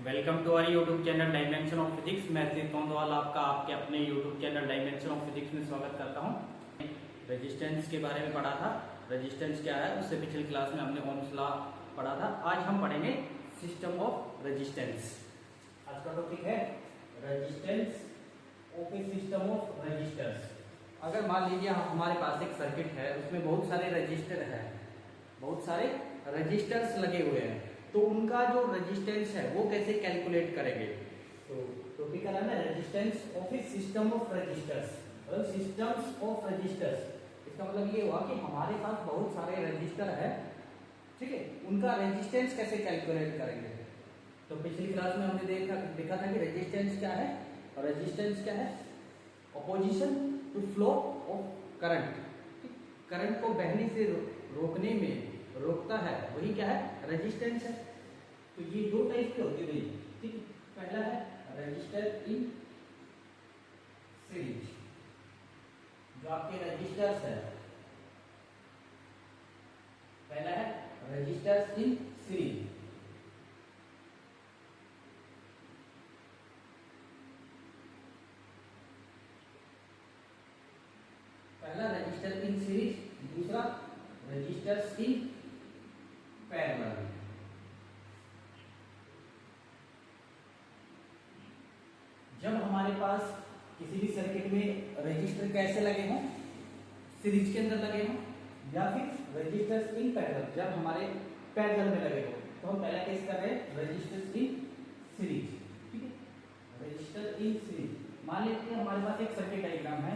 Welcome to our YouTube channel dimension of physics. मैं श्री तोंदवाल आपका आपके अपने YouTube channel dimension of physics में स्वागत करता हूं। रेजिस्टेंस के बारे में पढ़ा था, रेजिस्टेंस क्या है उससे पिछली क्लास में हमने ओम्स लॉ पढ़ा था। आज हम पढ़ेंगे सिस्टम ऑफ रेजिस्टेंस। आज का टॉपिक है resistance of a system of resistors. अगर मान लीजिए हमारे पास एक सर्किट है, उसमें बहुत सारे रजिस्टर है, बहुत सारे रजिस्टर्स लगे हुए हैं, तो उनका जो रेजिस्टेंस है वो कैसे कैलकुलेट करेंगे। तो टॉपिक का नाम है resistance of a system of resistors और सिस्टम्स ऑफ रजिस्टर्स। इसका मतलब ये हुआ कि हमारे पास बहुत सारे रजिस्टर है, ठीक है, उनका रेजिस्टेंस कैसे कैलकुलेट करेंगे। तो पिछली क्लास में हमने देखा था कि रेजिस्टेंस क्या है, और रेजिस्टेंस क्या है, opposition to flow of current. Current को बहने से रोकने में रोकता है, वही क्या है, रेजिस्टेंस है। तो ये दो टाइप के होते हैं, ठीक है। पहला है रजिस्टर इन सीरीज, जो आपके रजिस्टर्स है, पहला है रजिस्टर्स इन सीरीज। पहला रजिस्टर इन सीरीज, दूसरा रजिस्टर्स इन पैरेलल। जब हमारे पास किसी भी सर्किट में रजिस्टर कैसे लगे हों, सीरीज के अंदर लगे हों, या फिर रजिस्टर्स इन पैरेलल जब हमारे पैरेलल में लगे हो, तो हम पहला केस कर रहे हैं रजिस्टर्स इन सीरीज, ठीक है। रजिस्टर इन सीरीज, मान लेते हैं हमारे पास एक सर्किट डायग्राम है,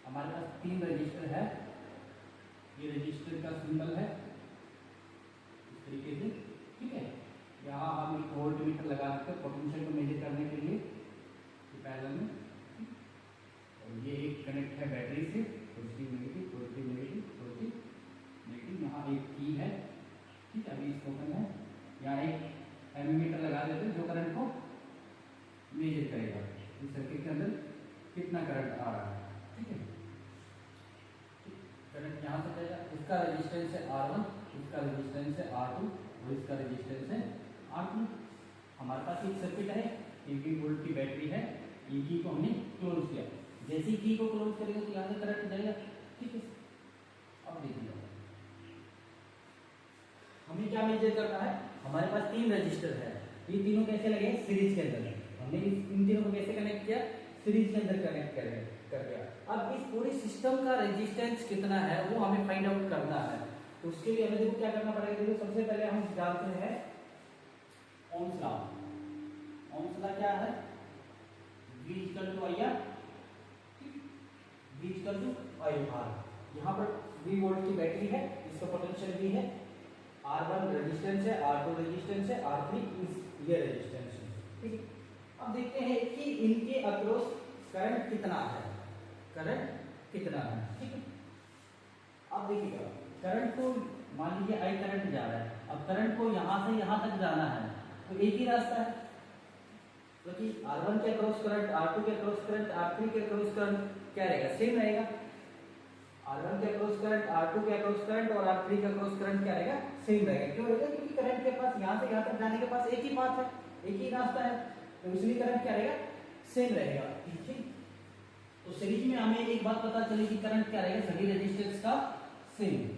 हमारे पास 3 रजिस्टर है, ये रजिस्टर का सिंबल है इस तरीके से, ठीक है। यहाँ हम एक वोल्ट मीटर लगा सकते हैं पोटेंशियल को मेजर करने के लिए पैरेलल में, और ये एक कनेक्ट है बैटरी से, positive negative positive negative positive negative. यहाँ एक की है, ठीक है, अभी इसको ओपन है। यहाँ एक एमीमीटर लगा देते हैं जो करंट को मेजर करेगा इस सर्किट के अंदर कितना करंट आ रहा है, ठीक है। करंट यहाँ से जाएगा, इसका रेजिस्टेंस है R1, इसका रेजिस्टेंस है R2 और इसका रेजिस्टेंस है R2। हमारे पास एक सर्किट है, 20 वोल्ट की बैटरी है, ये की को हमने क्लोज किया, जैसे ही की को क्लोज करेंगे तो यहाँ से करंट जाएगा, ठीक है। अब देखिए हमें क्या मेजर करना है, हमारे पास 3 रजिस्टर है, ये तीनों कैसे लगे, सीरीज के अंदर। हमने इन तीनों को कैसे कनेक्ट किया, सीरीज के अंदर कनेक्ट कर दिया। अब इस पूरे सिस्टम का रेजिस्टेंस कितना है वो हमें फाइंड आउट करना है। तो उसके लिए हमें देखो क्या करना पड़ेगा। देखो सबसे पहले हम जानते हैं ओम्स लॉ। ओम्स लॉ क्या है, V equal to IR, V equal to IR। यहाँ पर 20 वोल्ट की बैटरी है, इसका पोटेंशियल V है, R1 रेजिस्टेंस है, R2 रेजिस्टेंस है, R3 ये रेजिस्टेंस है, ठीक है। अब देखते हैं कि इनके अक्रॉस करंट कितना है, करंट कितना है, ठीक है। अब देखिएगा करंट को मान लीजिए I करंट जा रहा है, अब करंट को यहां से यहां तक जाना है, तो एक ही रास्ता है, क्योंकि R1 के अक्रॉस करंट, R2 के अक्रॉस करंट, R3 के अक्रॉस करंट क्या रहेगा, सेम रहेगा। R1 के अक्रॉस करंट, R2 के अक्रॉस करंट और R3 के अक्रॉस करंट क्या रहेगा, सेम रहेगा। क्यों रहेगा, क्योंकि करंट के पास यहां से यहां तक जाने के पास एक ही पाथ है, एक ही रास्ता है, तो इसलिए करंट क्या रहेगा, सेम रहेगा, ठीक है। तो सीरीज में हमें एक बात पता चली कि करंट क्या रहेगा, सभी रेजिस्टेंस का सेम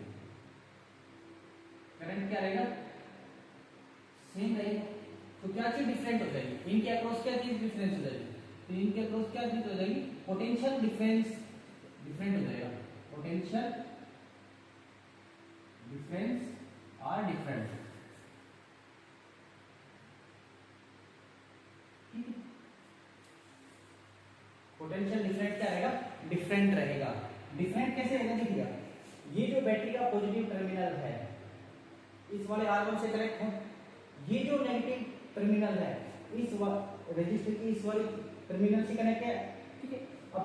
करंट क्या रहेगा, सेम रहेगा। तो क्या चीज डिफरेंट हो जाएगी, इनके अक्रॉस क्या चीज डिफरेंस हो जाएगी, तो इनके अक्रॉस क्या चीज हो जाएगी, पोटेंशियल डिफरेंस डिफरेंट हो जाएगा, पोटेंशियल डिफरेंस आर डिफरेंट, ठीक है। पोटेंशियल डिफरेंट क्या रहेगा, डिफरेंट रहेगा। डिफरेंट कैसे रहेगा, देखिएगा ये जो बैटरी का पॉजिटिव टर्मिनल है इस वाले R1 से कनेक्ट है, ये जो नेगेटिव टर्मिनल है इस रजिस्टर की इस वाली टर्मिनल से कनेक्ट है, ठीक है। अब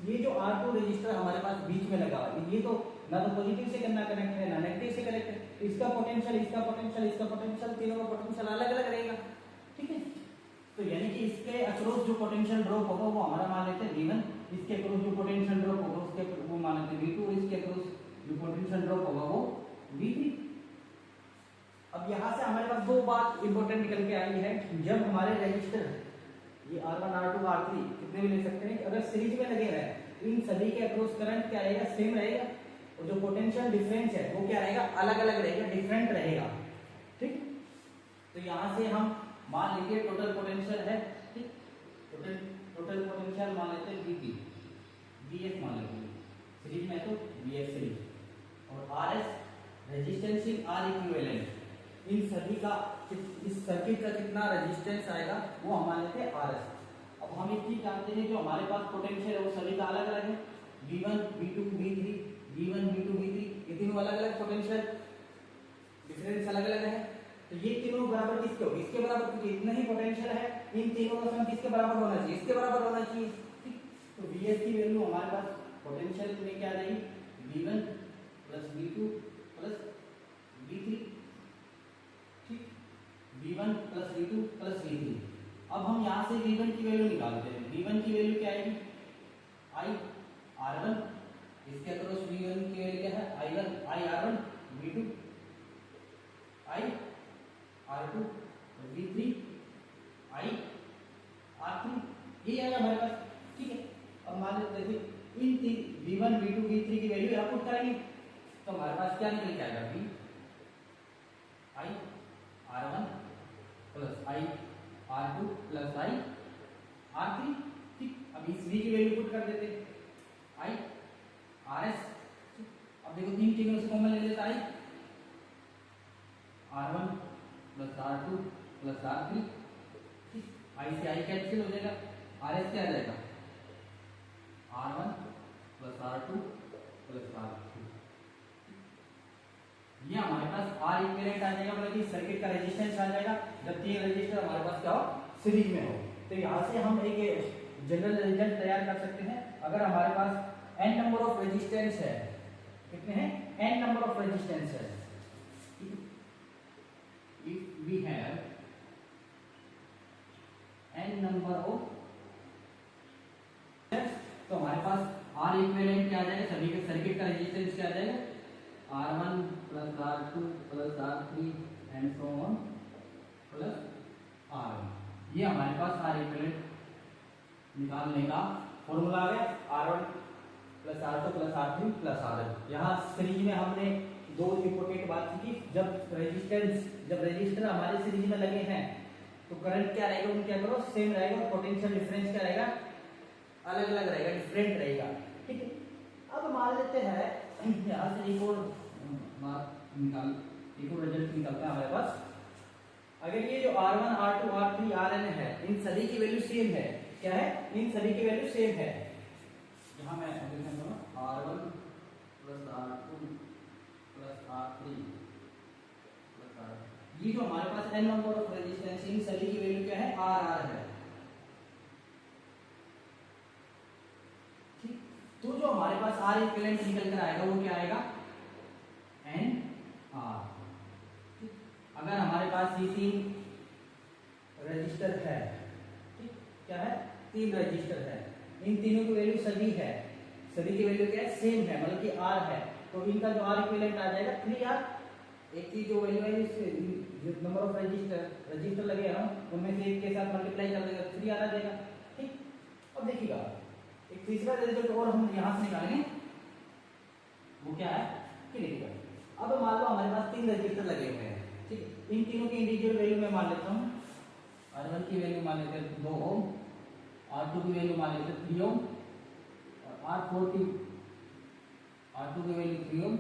ये जो R2 रजिस्टर हमारे पास बीच में लगा, ये तो ना तो पॉजिटिव से करना कनेक्ट है ना नेगेटिव से कनेक्ट है, इसका पोटेंशियल इसका पोटेंशियल इसका पोटेंशियल तीनों का पोटेंशियल अलग अलग रहेगा, ठीक है। तो यानी कि इसके अक्रॉस जो पोटेंशियल ड्रॉप होगा वो हमारा मान लेते हैं V1, इसके अक्रॉस जो पोटेंशियल ड्रॉप होगा उसके वो मान लेते हैं V2, इसके अक्रॉस जो पोटेंशियल ड्रॉप होगा वो V3। अब अब यहाँ से हमारे पास दो बात इंपॉर्टेंट निकल के आई है। जब हमारे रजिस्टर ये R1 R2 R3 कितने भी ले सकते हैं, अगर सीरीज में लगे हुए हैं इन सभी के अक्रॉस करंट क्या रहेगा, सेम रहेगा, और जो पोटेंशियल डिफरेंस है वो क्या रहेगा, अलग अलग रहेगा, डिफरेंट रहेगा। ठीक, तो यहाँ से हम मान लीजिए टोटल पोटेंशियल है, ठीक, टोटल पोटेंशियल मान लेते हैं VP, VF मान लेते हैं, सीरीज में तो VF सीरीज, और RS resistance in R equivalent, इन सभी का इस सर्किट का कितना रेजिस्टेंस आएगा वो हम मान लेते हैं RS। अब हम एक चीज जानते हैं जो हमारे पास पोटेंशियल है वो सभी का अलग अलग है, V1 V2 V3, V1 V2 V3, ये तीनों अलग अलग पोटेंशियल डिफरेंस अलग अलग है। तो ये तीनों बराबर किसके हो, इसके बराबर, क्योंकि इतना ही पोटेंशियल है, इन तीनों का सम किसके बराबर होना चाहिए, इसके बराबर होना चाहिए। ठीक, तो VS की वैल्यू हमारे पास पोटेंशियल में क्या आ जाएगी, V1 plus V2 plus V3, ठीक, V1 plus V2 plus V3। अब हम यहाँ से V1 की वैल्यू निकालते हैं। V1 की वैल्यू क्या आएगी, I R1, इसके अक्रॉस V1 की वैल्यू क्या है, I R1, V2 I R2, V3 I R3, ये आएगा हमारे पास। ठीक है, अब मान लेते हैं इन V1 V2 V3 की वैल्यू यहाँ पुट करेंगे तो हमारे पास क्या निकल के आएगा, V I R1 plus I R2 plus I R3। ठीक, अब इस V की वैल्यू पुट कर देते हैं, I RS। अब देखो तीन तीनों से कॉमन ले लेता है, R1 plus R2 plus R3, ठीक, I से I कैंसिल हो जाएगा, RS क्या आ जाएगा, R1 plus R2 plus R3। ये हमारे पास R इक्विवेलेंट आ जाएगा, मतलब कि सर्किट का रेजिस्टेंस आ जाएगा जब तीन रेजिस्टर हमारे पास क्या हो, सीरीज में हो। तो यहाँ से हम एक जनरल रिजल्ट तैयार कर सकते हैं। अगर हमारे पास n नंबर ऑफ रेजिस्टेंस है, कितने हैं, n नंबर ऑफ रेजिस्टेंस है, if we have n number of, तो हमारे पास R इक्विवेलेंट क्या आ जाएगा, सभी के सर्किट का रेजिस्टेंस क्या आ जाएगा, R1 plus R2 plus R3 and so on plus R1। ये हमारे पास R इक्विवेलेंट निकालने का फॉर्मूला आ गया, R1 plus R2 plus R3 plus RN। यहाँ सीरीज में हमने दो इंपॉर्टेंट बात की, जब रेजिस्टर हमारे सीरीज में लगे हैं तो करंट क्या रहेगा, उनके अक्रॉस सेम रहेगा, और पोटेंशियल डिफरेंस क्या रहेगा, अलग अलग रहेगा, डिफरेंट रहेगा। ठीक है, अब मान लेते हैं यहाँ से एक और रिजल्ट निकलता है हमारे पास। अगर ये जो R1 R2 R3 RN है, इन सभी की वैल्यू सेम है, क्या है, इन सभी की वैल्यू सेम है। यहाँ मैं R1 plus R2 plus R3 plus R, ये जो हमारे पास n नंबर ऑफ रेजिस्टेंस, इन सभी की वैल्यू क्या है, RR है। ठीक, तो जो हमारे पास R इक्विवेलेंट निकल कर आएगा वो क्या आएगा, N R। अगर हमारे पास ये तीन रजिस्टर है, ठीक, क्या है, तीन रजिस्टर है, इन तीनों की वैल्यू सभी है, सभी की वैल्यू क्या है, सेम है, मतलब कि R है, तो इनका जो R इक्विवेलेंट आ जाएगा 3R। एक की जो वैल्यू है, नंबर ऑफ रजिस्टर लगे हैं उनमें से एक के साथ मल्टीप्लाई कर देगा, 3R आ जाएगा। ठीक, अब देखिएगा एक तीसरा रिजल्ट और हम यहाँ से निकालेंगे, वो क्या है कि देखिएगा, अब मान लो हमारे पास तीन रजिस्टर लगे हुए हैं, ठीक है, इन तीनों की इंडिविजुअल वैल्यू मैं मान लेता हूँ, R1 की वैल्यू मान लेते हैं 2 ओम, R2 की वैल्यू मान लेते हैं 3 ओम, और R2 की वैल्यू 3 ओम,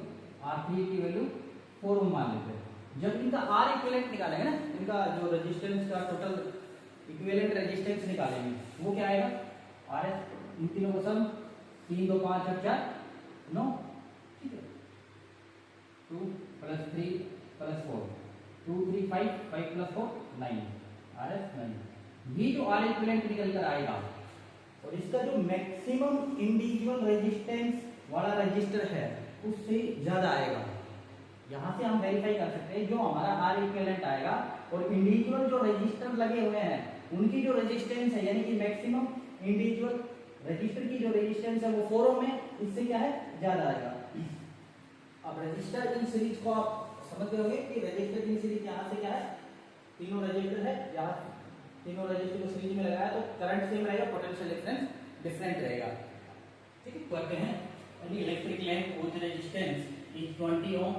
R3 की वैल्यू 4 ओम मान लेते हैं। जब इनका R इक्विवेलेंट निकालेंगे ना, इनका जो रेजिस्टेंस का टोटल इक्विवेलेंट रेजिस्टेंस निकालेंगे वो क्या आएगा, RS, इन तीनों को सम 3 2 5 और 4 9, ठीक है, 2 प्लस 3 प्लस 4 2 3 5 5 प्लस 4 9, RS 9। ये जो R इक्विवेलेंट निकल कर आएगा और इसका जो मैक्सिमम इंडिविजुअल रेजिस्टेंस वाला रजिस्टर है उससे ज्यादा आएगा। यहाँ से हम वेरीफाई कर सकते हैं जो हमारा R इक्विवेलेंट आएगा और इंडिविजुअल जो रजिस्टर लगे हुए हैं उनकी जो रेजिस्टेंस है, यानी कि मैक्सिमम इंडिविजुअल रजिस्टर की जो रेजिस्टेंस है वो 4 ओम है, इससे क्या है, ज्यादा आएगा। अब रजिस्टर इन सीरीज को आप समझ गए होंगे कि रजिस्टर की सीरीज यहाँ से क्या है, तीनों रजिस्टर है, यहाँ तीनों रजिस्टर को सीरीज में लगाया तो करंट सेम रहेगा, पोटेंशियल डिफरेंस डिफरेंट रहेगा। ठीक है, कहते हैं any electric lamp whose resistance is 20 ohm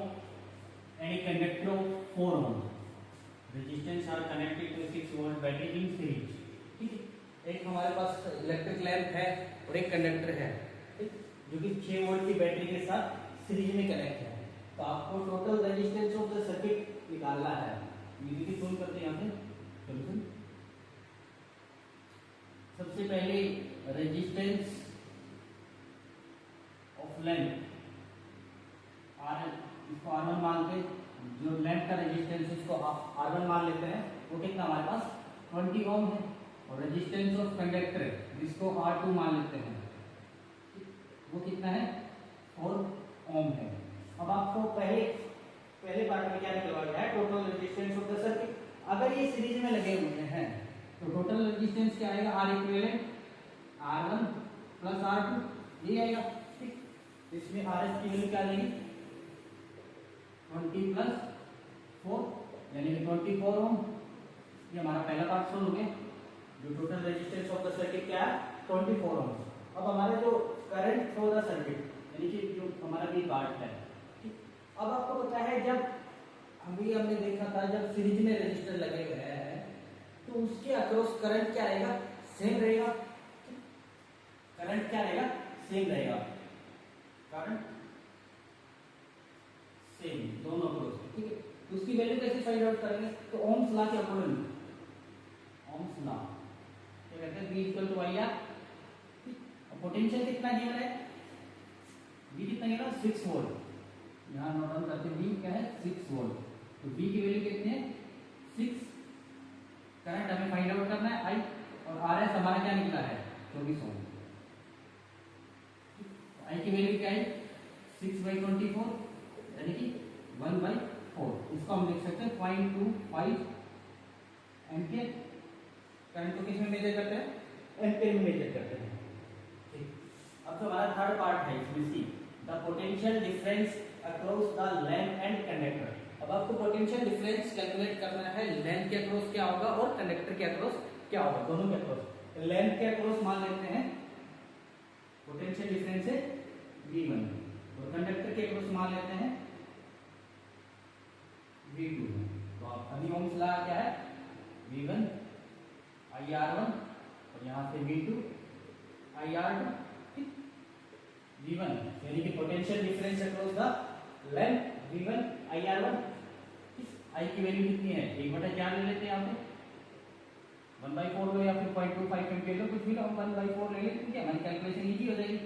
and a conductor of 4 ohm resistance are connected to 6 volt battery in series। ठीक है, एक हमारे पास इलेक्ट्रिक लैंप है और एक कंडक्टर है, ठीक, जो कि 6 वोल्ट की बैटरी के साथ सीरीज में कनेक्ट है। तो आपको total resistance of the circuit निकालना है। यूनिटी सोल्व करते हैं यहाँ पे सॉल्यूशन। सबसे पहले रेजिस्टेंस ऑफ लैंप आर, इसको R1 मानते, जो लैंप का रेजिस्टेंस इसको R1 मान लेते हैं, वो कितना हमारे पास 20 ओम है। और रेजिस्टेंस ऑफ कंडक्टर जिसको R2 मान लेते हैं, वो कितना है 4 ओम है। अब आपको पहले पार्ट में क्या निकलवा गया है, total resistance of the circuit. अगर ये सीरीज में लगे हुए हैं तो टोटल रेजिस्टेंस क्या आएगा, R equivalent R1 plus R2 ये आएगा। ठीक, इसमें RS की वैल्यू क्या लेंगे 20 प्लस 4 यानी कि 24 ओम। ये हमारा पहला पार्ट सोल्व हो गया। जो total resistance of the circuit क्या है 24 ओम। अब हमारा जो करंट फ्लो द सर्किट यानी कि जो हमारा भी पार्ट है, ठीक, अब आपको पता है जब हमने देखा था जब सीरीज में रेजिस्टर लगे हुए हैं तो उसके अक्रॉस करंट क्या रहेगा, सेम रहेगा। करंट क्या रहेगा, सेम रहेगा, करंट सेम दोनों अक्रॉस। ठीक है, तो उसकी वैल्यू कैसे फाइंड आउट करेंगे, तो ओम्स लॉ के अकॉर्डिंग, ओम्स लॉ क्या कहते हैं, V equal to IR। Potential कितना गिवन है, V कितना गिवन है 6 वोल्ट। यहाँ नोट डाउन करते हैं V क्या है 6 वोल्ट। तो V की वैल्यू कितनी है 6। करंट हमें फाइंड आउट करना है I, और RS हमारा क्या निकला है 24 ओम। I की वैल्यू क्या है 6/24 यानी कि 1/4। इसको हम लिख सकते हैं 0.25 एम्पियर। करंट को किस में मेजर करते हैं, एम्पियर में मेजर करते हैं। ठीक, अब तो हमारा थर्ड पार्ट है इसमें C, the potential difference across the lamp and conductor. अब आपको पोटेंशियल डिफरेंस कैलकुलेट करना है, लैंप के अक्रॉस क्या होगा और कंडक्टर के अक्रॉस क्या होगा, दोनों के अक्रॉस। लैंप के अक्रॉस मान लेते हैं पोटेंशियल डिफरेंस है V1 और कंडक्टर के अक्रॉस मान लेते हैं V2। तो आप अभी ओम्स लॉ क्या है, V1 IR1 और यहाँ से V2 IR2। V1 यानी कि potential difference across the lamp V1 IR1। I की वैल्यू कितनी है 1/4 ले लेते हैं यहाँ पे, 1/4 लो या फिर 0.25 एम्पियर लो, कुछ भी लो, 1/4 ले लेते हैं, क्या हमारी कैलकुलेशन इजी हो जाएगी।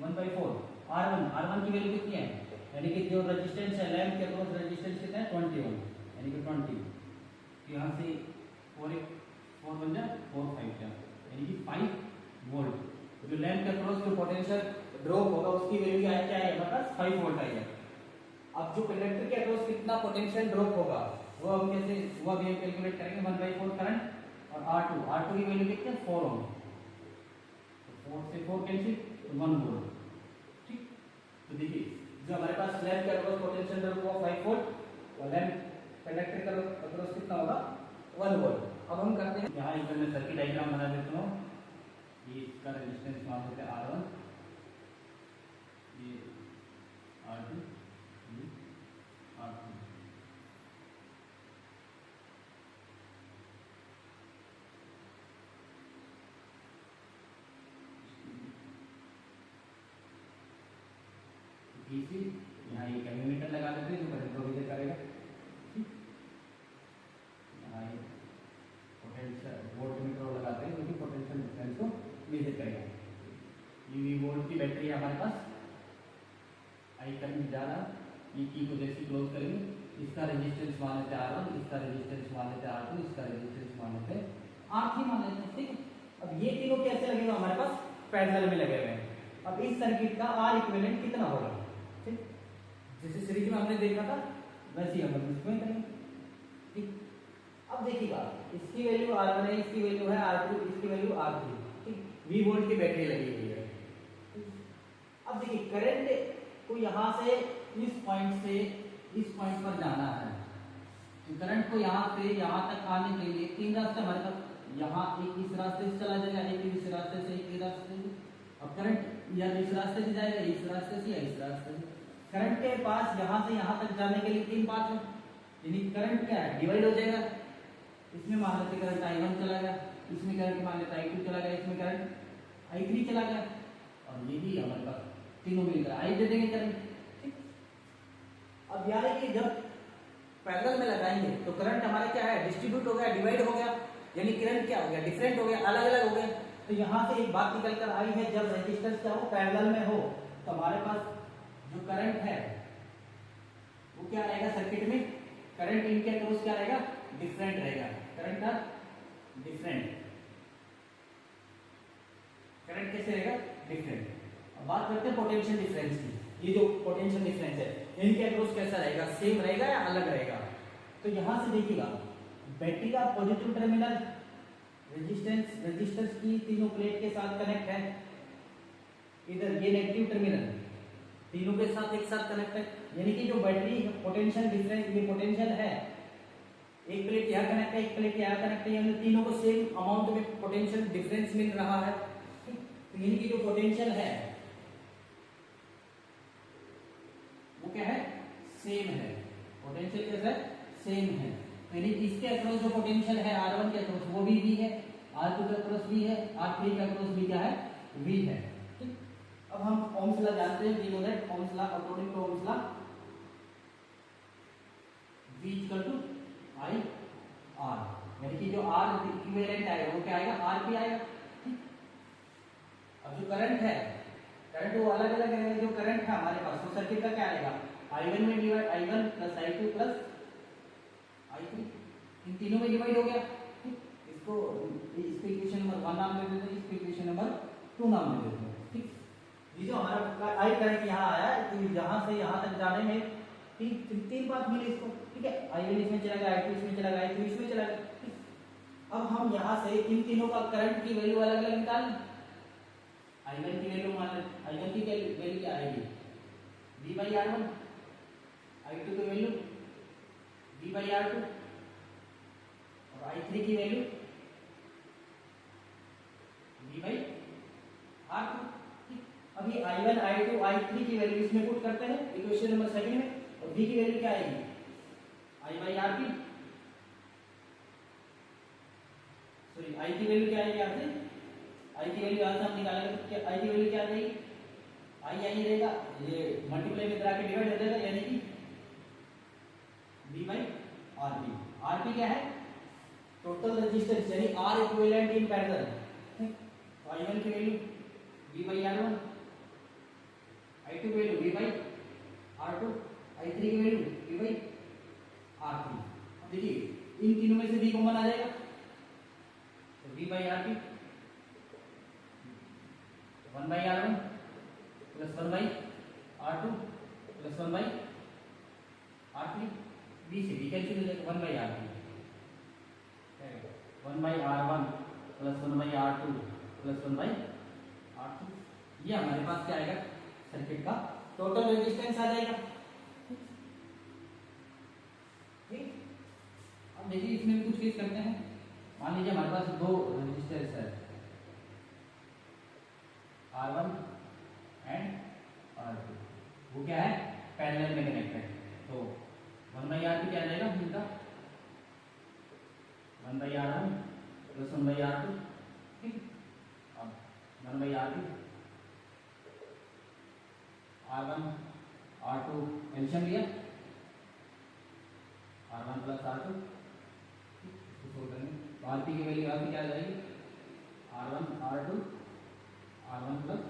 1/4 R1 की वैल्यू कितनी है, यानी कि जो रेजिस्टेंस है लैंप के अक्रॉस रेजिस्टेंस कितना है 20 ओम यानी कि 20। तो यहाँ से 4 बन जाए 4 5 यानी कि 5 वोल्ट। जो लैंप के अक्रॉस जो पोटेंशियल ड्रॉप होगा उसकी वैल्यू क्या है हमारे पास 5 वोल्ट आएगा। अब जो कंडक्टर के अक्रॉस कितना पोटेंशियल ड्रॉप होगा वो हम कैसे, वो भी हम कैलकुलेट करेंगे 1/4 करंट और R2 की वैल्यू कितनी है 4 ओम। तो 4 से 4 कैंसिल तो 1 वोल्ट। ठीक, तो देखिए जो हमारे पास लैंप के अक्रॉस पोटेंशियल ड्रॉप हुआ 5 वोल्ट और लैंप कंडक्टर के अक्रॉस कितना होगा 1 वोल्ट। अब हम करते हैं, यहाँ एक मैं सर्किट डायग्राम बना देता हूँ। ये इसका रेजिस्टेंस मान लेते हैं R1, ये R2, ये R2। यहाँ ये एमीमीटर लगा देते हैं जो करंट को मेजर करेगा। यहाँ ये पोटेंशियल वोल्टमीटर लगाते हैं जो कि पोटेंशियल डिफरेंस को मेजर करेगा। ये वोल्ट की बैटरी है हमारे पास, आई करंट जा रहा, ये की को जैसे क्लोज करेंगे, इसका रेजिस्टेंस मान लेते हैं R1, इसका रेजिस्टेंस मान लेते हैं R2, इसका रेजिस्टेंस मान लेते हैं R3 मान लेते हैं। ठीक, अब ये तीनों कैसे लगेगा हमारे पास पैरेलल में लगे हुए हैं। अब इस सर्किट का R इक्विवेलेंट कितना होगा, ठीक, जैसे सीरीज में हमने देखा था वैसे ही हम इसमें करेंगे। ठीक, अब देखिएगा इसकी वैल्यू R1 है, इसकी वैल्यू है R2, इसकी वैल्यू R3। ठीक, V वोल्ट की बैटरी लगी हुई है। अब देखिए करंट को यहाँ से इस पॉइंट से इस पॉइंट पर जाना है। तो करंट को यहाँ से यहाँ तक आने के लिए तीन रास्ते हमारे पास, यहाँ एक इस रास्ते से चला जाएगा, एक इस रास्ते से, एक इस रास्ते से। अब करंट या इस रास्ते से जाएगा, इस रास्ते से या इस रास्ते से। करंट के पास यहाँ से यहाँ तक जाने के लिए तीन पाथ है, यानी करंट क्या है, डिवाइड हो जाएगा। इसमें मान लेते करंट I1 चला गया, इसमें करंट मान लेते I2 चला गया, इसमें करंट I3 चला गया, और ये भी हमारे पास तीनों मिलकर I दे देंगे करंट। अब याद है कि जब पैरेलल में लगाएंगे तो करंट हमारा क्या है, डिस्ट्रीब्यूट हो गया, डिवाइड हो गया, यानी करंट क्या हो गया, डिफरेंट हो गया, अलग अलग हो गया। तो यहाँ से एक बात निकल कर आई है, जब रेजिस्टेंस क्या हो, पैरेलल में हो, तो हमारे पास जो करंट है वो क्या रहेगा, सर्किट में करंट इनके अक्रॉस क्या रहेगा, डिफरेंट रहेगा। करंट का डिफरेंट, करंट कैसे रहेगा, डिफरेंट। अब बात करते हैं पोटेंशियल डिफरेंस की। ये जो पोटेंशियल डिफरेंस है इनके अक्रॉस कैसा रहेगा, सेम रहेगा या अलग रहेगा। तो यहां से देखिएगा, बैटरी का पॉजिटिव टर्मिनल रेजिस्टेंस की तीनों प्लेट के साथ कनेक्ट है, इधर ये नेगेटिव टर्मिनल तीनों के साथ एक साथ कनेक्ट है, यानी कि जो बैटरी पोटेंशियल डिफरेंस, ये पोटेंशियल है, एक प्लेट यहाँ कनेक्ट है, एक प्लेट यहाँ कनेक्ट है, यानी तीनों को सेम अमाउंट में पोटेंशियल डिफरेंस मिल रहा है। तो यानी कि जो पोटेंशियल है वो क्या है, सेम है। पोटेंशियल कैसा है, सेम है। यानी इसके अक्रॉस जो पोटेंशियल है R1 के अक्रॉस वो भी V है, R2 के अक्रॉस V है, R3 के अक्रॉस भी क्या है, V है। ठीक, अब हम ओम्स लॉ जानते हैं, we know that ohm's law, according to ohm's law V equal to I R, यानी कि जो R इक्विवेलेंट आएगा वो क्या आएगा, RP आएगा। ठीक, अब जो करंट है, करंट वो अलग अलग है, जो करंट है हमारे पास वो सर्किट का क्या आएगा, I1 में divide I1 plus I2 plus I3, इन तीनों में डिवाइड हो गया। ठीक, इसको इक्वेशन नंबर 1 नाम दे देते हैं, इसको इक्वेशन नंबर 2 नाम दे देते हैं। ठीक, ये जो हमारा I करंट यहाँ आया, तो यहाँ से यहाँ तक जाने में तीन बात मिली इसको। ठीक है, I1 इसमें चला गया, I2 इसमें चला गया, I3 इसमें चला गया। अब हम यहाँ से इन तीनों का करंट की वैल्यू अलग अलग निकाल, I1 की वैल्यू मान लें, I1 की वैल्यू क्या आएगी, V by R1, I2 की वैल्यू V by R2, और I3 की वैल्यू V by R2। अभी I1, I2, I3 की वैल्यू इसमें पुट करते हैं इक्वेशन नंबर 7 में, और V की वैल्यू क्या आएगी, I by RP, sorry I की वैल्यू क्या आएगी, यहाँ से I की वैल्यू यहाँ से हम निकालेंगे, तो I की वैल्यू क्या आ जाएगी, I यही रहेगा, ये मल्टीप्लाई में करा के डिवाइड हो जाएगा, यानी कि V by RP। RP क्या है, टोटल रेजिस्टेंस, यानी R इक्विवेलेंट इन पैरेलल। तो I1 की value V by R1, I2 की value V by R2, I3 की वैल्यू V by R3। देखिए इन तीनों में से V कॉमन आ जाएगा, तो V by RP 1 by R1 plus 1 by R2 plus 1 by R3, V से V कैंसिल हो जाएगा, 1 by R3, 1 by R1 plus 1 by R2 plus 1 by R3। ये हमारे पास क्या आएगा, सर्किट का टोटल रेजिस्टेंस आ जाएगा। ठीक, अब देखिए इसमें भी कुछ केस करते हैं। मान लीजिए हमारे पास दो रेजिस्टेंस है, R1 एंड R2, वो क्या है, पैरेलल में कनेक्टेड। तो 1 by R2 क्या आ जाएगा इनका, 1 by R1 plus 1 by R2। ठीक, अब 1 by R2, R1 R2 LCM लिया, R1 प्लस R2, इसको सोल्व करेंगे तो RP की वैल्यू यहाँ पे क्या आ जाएगी, R1 R2 R1 plus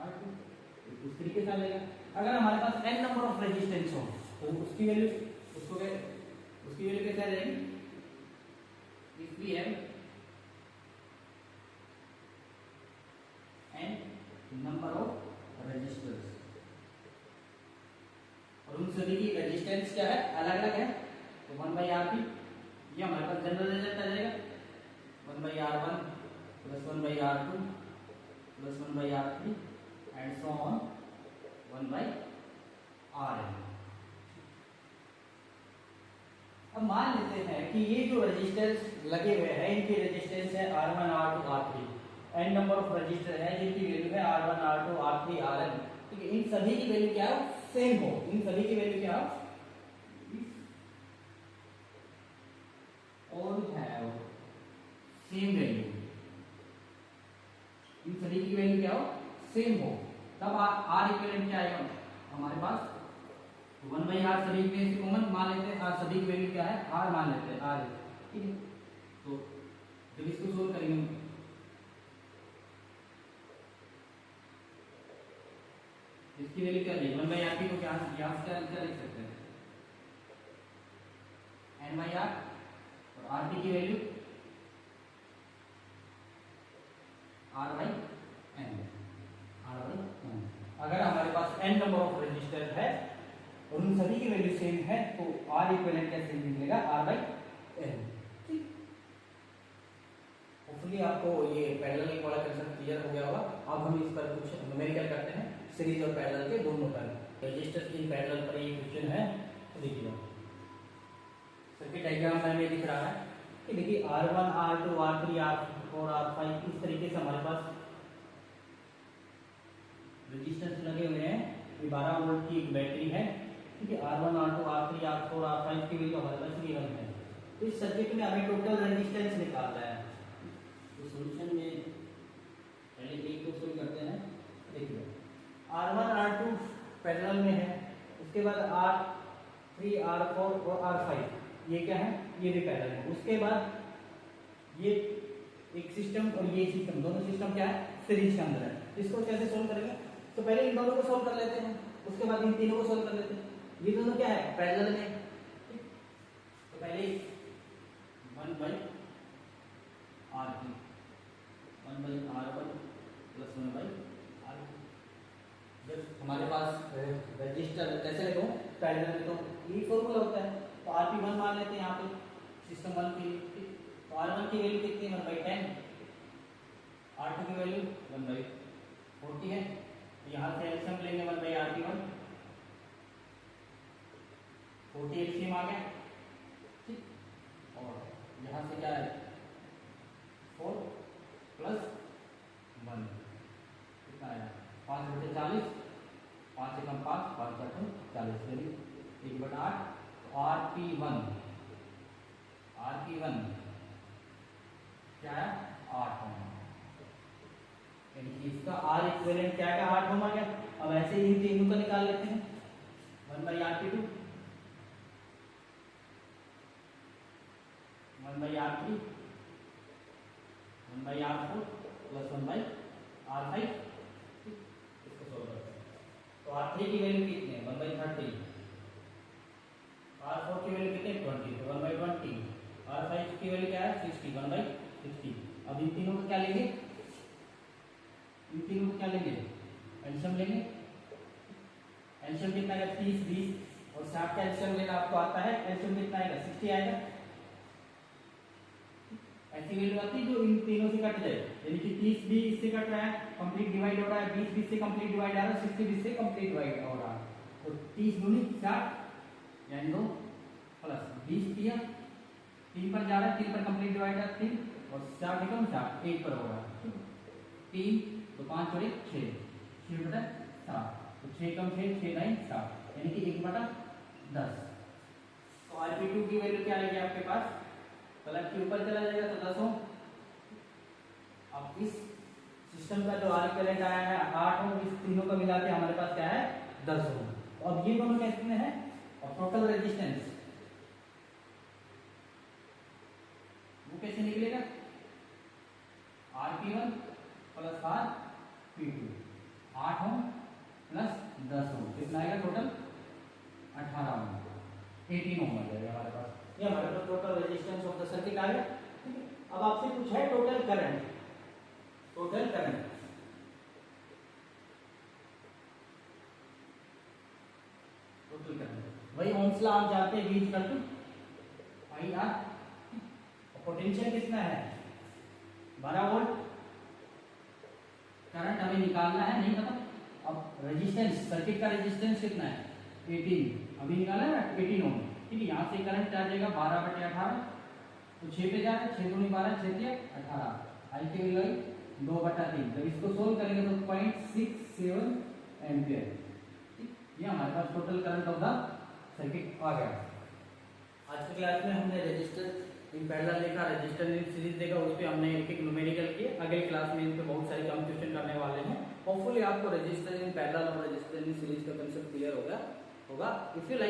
R2, इस तरीके से आ जाएगा। अगर हमारे पास n नंबर ऑफ रेजिस्टेंस हो तो उसकी वैल्यू कैसे आ जाएगी, if we have n number of resistors, और उन सभी की रेजिस्टेंस क्या है, अलग अलग है, तो 1 by RP ये हमारे पास जनरल रिजल्ट आ जाएगा, 1 by R1 plus 1 by R2 plus 1 by R3 and so on 1 by Rn। अब मान लेते हैं कि ये जो रेजिस्टेंस लगे हुए हैं इनकी रेजिस्टेंस है R1 R2 R3, n number of register है जिनकी वैल्यू है R1 R2 R3 Rn, ठीक है। इन सभी की वैल्यू क्या हो, सेम हो, इन सभी की वैल्यू क्या हो, और हैव सेम वैल्यू, इन सभी की वैल्यू क्या हो, सेम हो, तब आर इक्विवेलेंट क्या आएगा हमारे पास, 1/r सभी में से कॉमन मान लेते हैं, r सभी की वैल्यू क्या है, r मान लेते हैं, r, ठीक है। तो जब इसको सोल्व करेंगे इसकी वैल्यू क्या है, 1/r को क्या यहाँ से क्या लिख सकते हैं, n/r, और r की वैल्यू r/n, अगर हमारे पास n नंबर ऑफ रजिस्टर है और उन सभी की वैल्यू सेम है तो R इक्विवेलेंट कैसे निकलेगा, R/n। होपफुली आपको ये पैरेलल वाला कंसेप्ट क्लियर हो गया होगा। अब हम इस पर कुछ न्यूमेरिकल करते हैं, सीरीज और पैरेलल के दोनों पर। रजिस्टर इन पैरेलल पर ये क्वेश्चन है, तो देखिए सर्किट डायग्राम में ये दिख रहा है कि देखिए R1 R2 R3 R4 R5 इस तरीके से हमारे पास रजिस्टर्स लगे हुए हैं। ये 12 वोल्ट की एक बैटरी है, ठीक है। R1 R2 R3 R4 R5 की वैल्यू हमारे पास गिवन है। तो इस सर्किट में हमें टोटल रेजिस्टेंस निकालना है। तो सॉल्यूशन में पहले एक को सोल्व करते हैं। देखिए R1 R2 पैरेलल में है, उसके बाद R3 R4 और R5 ये क्या है, ये भी पैरेलल है। उसके बाद ये एक सिस्टम और ये सिस्टम, दोनों सिस्टम क्या है, सीरीज के अंदर है। इसको कैसे सोल्व करेंगे, तो पहले इन दोनों को सोल्व कर लेते हैं, उसके बाद इन तीनों को सोल्व कर लेते हैं। ये दोनों क्या है, पैरेलल में, तो पहले 1/R3 1/R1 प्लस 1/R2। जब हमारे पास रजिस्टर कैसे लिखो, पैरेलल में, तो ये फॉर्मूला होता है। तो RP1 मान लेते हैं यहाँ पे सिस्टम 1 के लिए। तो R1 की वैल्यू कितनी है, 1/10, R2 की वैल्यू 1/40 है। यहाँ से एलसीएम लेंगे 1/RP1, 40 एलसीएम आ गया, ठीक। और यहाँ से क्या है, 4 प्लस 1 कितना आया, 5/40, 5 से कम 5, 5/40 यानी 1/8। तो RP1 क्या है, 8 ओम, यानी कि इसका R इक्विवेलेंट क्या है, 8 ओम आ गया। अब ऐसे ही इन तीनों को निकाल लेते हैं, 1/RP2 1/R3 1/R4 plus 1/R5, इसको सोल्व करते हैं। तो R3 की वैल्यू कितनी है, 1/30, R4 की वैल्यू कितनी है, 20, तो 1/20, R5 की वैल्यू क्या है, 60, 1/60। अब इन तीनों को क्या लेंगे, इन तीनों को क्या लेंगे, एलसीएम लेंगे। एलसीएम कितना आएगा, 30, 20 और 60 का एलसीएम लेना आपको आता है, एलसीएम कितना आएगा, 60 आएगा। ऐसी वैल्यू आती है जो इन तीनों से कट जाए, यानी कि 30 भी इससे कट रहा है, कंप्लीट डिवाइड हो रहा है, 20 20 से कंप्लीट डिवाइड आ रहा है, 60 20 से कंप्लीट डिवाइड हो रहा है। तो 30 दूनी 60 यानी 2 प्लस 20 दिया, 3 पर जा रहा है, 3 पर कंप्लीट डिवाइड है 3 और 60 एकम 60 1 पर हो रहा है, 3 तो 5 और 1 6, 6/7, तो 6 कम 6 6 9 7 यानी कि 1/10। तो RP2 की वैल्यू क्या आएगी आपके पास, प्लग के ऊपर चला जाएगा तो 10 ओम। अब इस सिस्टम का जो R इक्विवेलेंट आया है 8 ओम, इस तीनों को मिला के हमारे पास क्या है, 10 ओम। तो अब ये दोनों कितने हैं, और टोटल रेजिस्टेंस वो कैसे निकलेगा, RP1 plus RP2, 8 ohm plus 10 ओम कितना आएगा, टोटल 18 ओम, 18 ओम आ जाएगा हमारे पास। ये हमारे पास total resistance of the circuit आ गया, ठीक है। अब आपसे कुछ है टोटल करंट, टोटल करंट वही ओम्स लॉ आप जानते हैं, V equal to IR। Potential कितना है, 12 वोल्ट। करंट हमें निकालना है, नहीं पता। अब रेजिस्टेंस, सर्किट का रेजिस्टेंस कितना है, 18, अभी निकाला है ना 18 ओम। ठीक है। यहाँ से करंट आ जाएगा 12/18, तो 6 पे जा रहा है, 6 दूनी 12, 6 तिया 18, आई की वैल्यू आई 2/3। जब इसको सोल्व करेंगे तो 0.67 एम्पियर। ये हमारे पास total current of the circuit आ गया। आज की क्लास में हमने रेजिस्टर इन पैरेलल देखा, रेजिस्टर इन सीरीज देखा, उस पे हमने एक एक न्यूमेरिकल किए। अगली क्लास में इन पे बहुत सारे कम क्वेश्चन करने वाले हैं। होपफुली आपको रेजिस्टर इन पैरेलल और रेजिस्टर इन सीरीज का कांसेप्ट क्लियर हो गया होगा। If you like